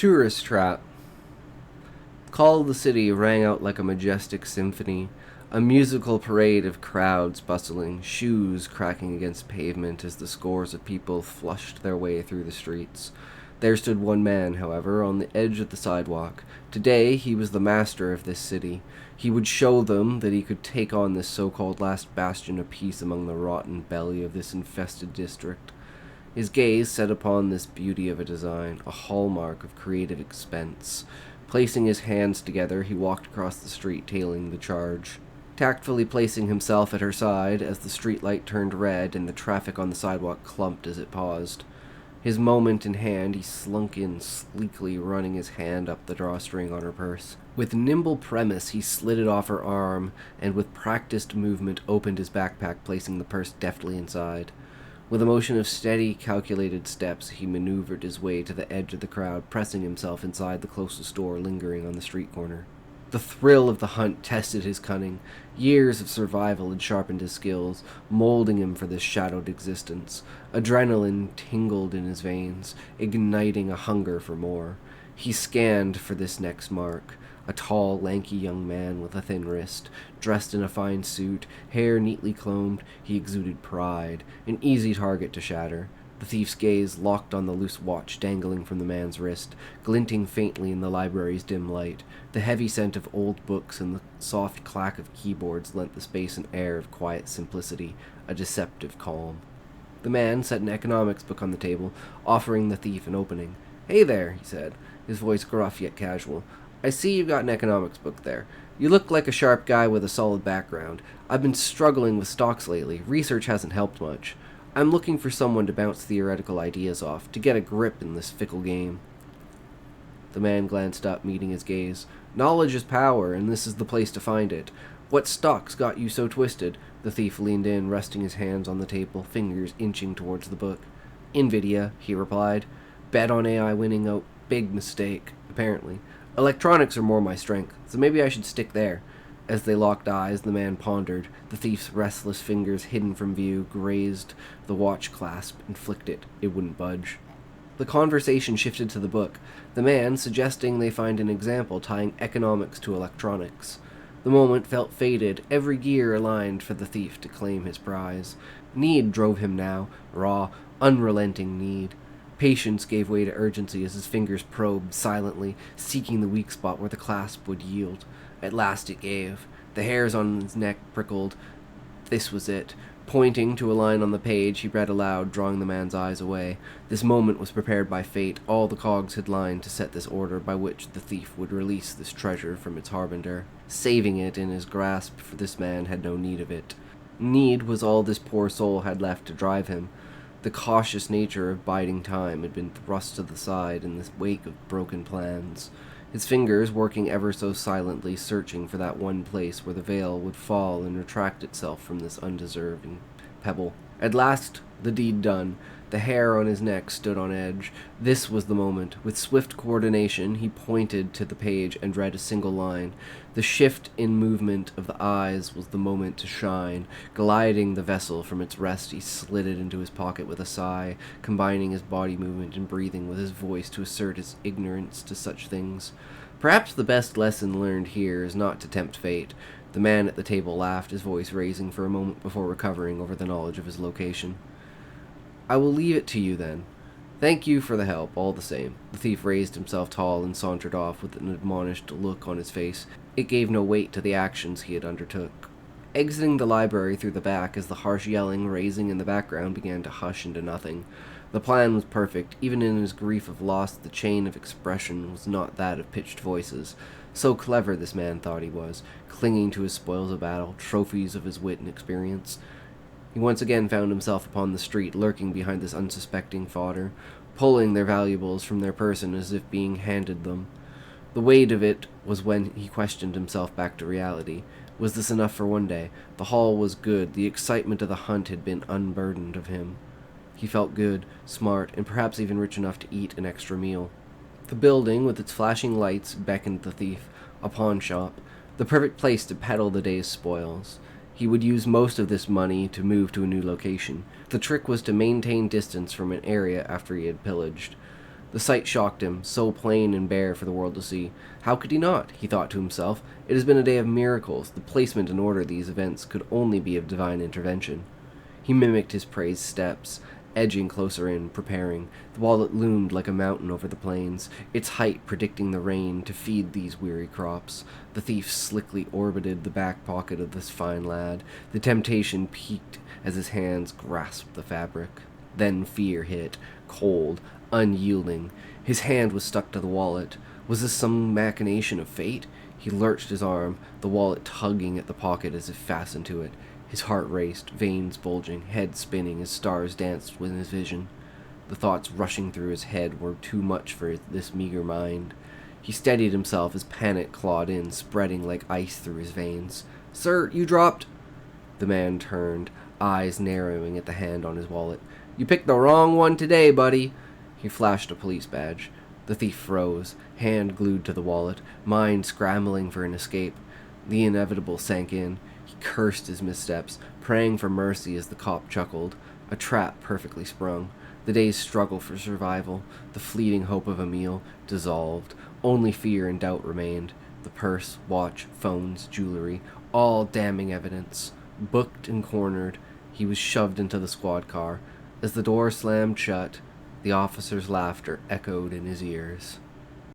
Tourist trap. The call of the city rang out like a majestic symphony, a musical parade of crowds bustling, shoes cracking against pavement as the scores of people flushed their way through the streets. There stood one man, however, on the edge of the sidewalk. Today he was the master of this city. He would show them that he could take on this so-called last bastion of peace among the rotten belly of this infested district. His gaze set upon this beauty of a design, a hallmark of creative expense. Placing his hands together, he walked across the street, tailing the charge. Tactfully placing himself at her side as the streetlight turned red and the traffic on the sidewalk clumped as it paused. His moment in hand, he slunk in sleekly, running his hand up the drawstring on her purse. With nimble premise, he slid it off her arm, and with practiced movement opened his backpack, placing the purse deftly inside. With a motion of steady, calculated steps, he maneuvered his way to the edge of the crowd, pressing himself inside the closest door, lingering on the street corner. The thrill of the hunt tested his cunning. Years of survival had sharpened his skills, molding him for this shadowed existence. Adrenaline tingled in his veins, igniting a hunger for more. He scanned for this next mark. A tall, lanky young man with a thin wrist. Dressed in a fine suit, hair neatly combed, he exuded pride, an easy target to shatter. The thief's gaze locked on the loose watch dangling from the man's wrist, glinting faintly in the library's dim light. The heavy scent of old books and the soft clack of keyboards lent the space an air of quiet simplicity, a deceptive calm. The man set an economics book on the table, offering the thief an opening. "Hey there," he said, his voice gruff yet casual. "I see you've got an economics book there. You look like a sharp guy with a solid background. I've been struggling with stocks lately. Research hasn't helped much. I'm looking for someone to bounce theoretical ideas off, to get a grip in this fickle game." The man glanced up, meeting his gaze. "Knowledge is power, and this is the place to find it. What stocks got you so twisted?" The thief leaned in, resting his hands on the table, fingers inching towards the book. "Nvidia," he replied. "Bet on AI winning out. Big mistake, apparently. Electronics are more my strength, so maybe I should stick there." As they locked eyes, the man pondered. The thief's restless fingers, hidden from view, grazed the watch clasp and flicked it. It wouldn't budge. The conversation shifted to the book, the man suggesting they find an example tying economics to electronics. The moment felt fated, every gear aligned for the thief to claim his prize. Need drove him now, raw, unrelenting need. Patience gave way to urgency as his fingers probed silently, seeking the weak spot where the clasp would yield. At last it gave. The hairs on his neck prickled. This was it. Pointing to a line on the page, he read aloud, drawing the man's eyes away. This moment was prepared by fate. All the cogs had lined to set this order by which the thief would release this treasure from its harbinger. Saving it in his grasp, for this man had no need of it. Need was all this poor soul had left to drive him. The cautious nature of biding time had been thrust to the side in this wake of broken plans. His fingers, working ever so silently, searching for that one place where the veil would fall and retract itself from this undeserving pebble. At last, the deed done, the hair on his neck stood on edge. This was the moment. With swift coordination, he pointed to the page and read a single line. The shift in movement of the eyes was the moment to shine. Gliding the vessel from its rest, he slid it into his pocket with a sigh, combining his body movement and breathing with his voice to assert his ignorance to such things. Perhaps the best lesson learned here is not to tempt fate. The man at the table laughed, his voice raising for a moment before recovering over the knowledge of his location. "I will leave it to you, then. Thank you for the help, all the same." The thief raised himself tall and sauntered off with an admonished look on his face. It gave no weight to the actions he had undertook. Exiting the library through the back as the harsh yelling raising in the background began to hush into nothing. The plan was perfect. Even in his grief of loss, the chain of expression was not that of pitched voices. So clever this man thought he was, clinging to his spoils of battle, trophies of his wit and experience. He once again found himself upon the street, lurking behind this unsuspecting fodder, pulling their valuables from their person as if being handed them. The weight of it was when he questioned himself back to reality. Was this enough for one day? The haul was good. The excitement of the hunt had been unburdened of him. He felt good, smart, and perhaps even rich enough to eat an extra meal. The building, with its flashing lights, beckoned the thief. A pawn shop. The perfect place to peddle the day's spoils. He would use most of this money to move to a new location. The trick was to maintain distance from an area after he had pillaged. The sight shocked him, so plain and bare for the world to see. How could he not? He thought to himself. It has been a day of miracles. The placement and order of these events could only be of divine intervention. He mimicked his prey's steps, edging closer in, preparing. The wallet loomed like a mountain over the plains, its height predicting the rain to feed these weary crops. The thief slickly orbited the back pocket of this fine lad. The temptation peaked as his hands grasped the fabric. Then fear hit, cold, unyielding. His hand was stuck to the wallet. Was this some machination of fate? He lurched his arm, the wallet tugging at the pocket as if fastened to it. His heart raced, veins bulging, head spinning as stars danced within his vision. The thoughts rushing through his head were too much for this meager mind. He steadied himself as panic clawed in, spreading like ice through his veins. "Sir, you dropped—" The man turned, eyes narrowing at the hand on his wallet. "You picked the wrong one today, buddy." He flashed a police badge. The thief froze, hand glued to the wallet, mind scrambling for an escape. The inevitable sank in. He cursed his missteps, praying for mercy as the cop chuckled. A trap perfectly sprung. The day's struggle for survival, the fleeting hope of a meal, dissolved. Only fear and doubt remained. The purse, watch, phones, jewelry, all damning evidence. Booked and cornered, he was shoved into the squad car. As the door slammed shut, the officer's laughter echoed in his ears.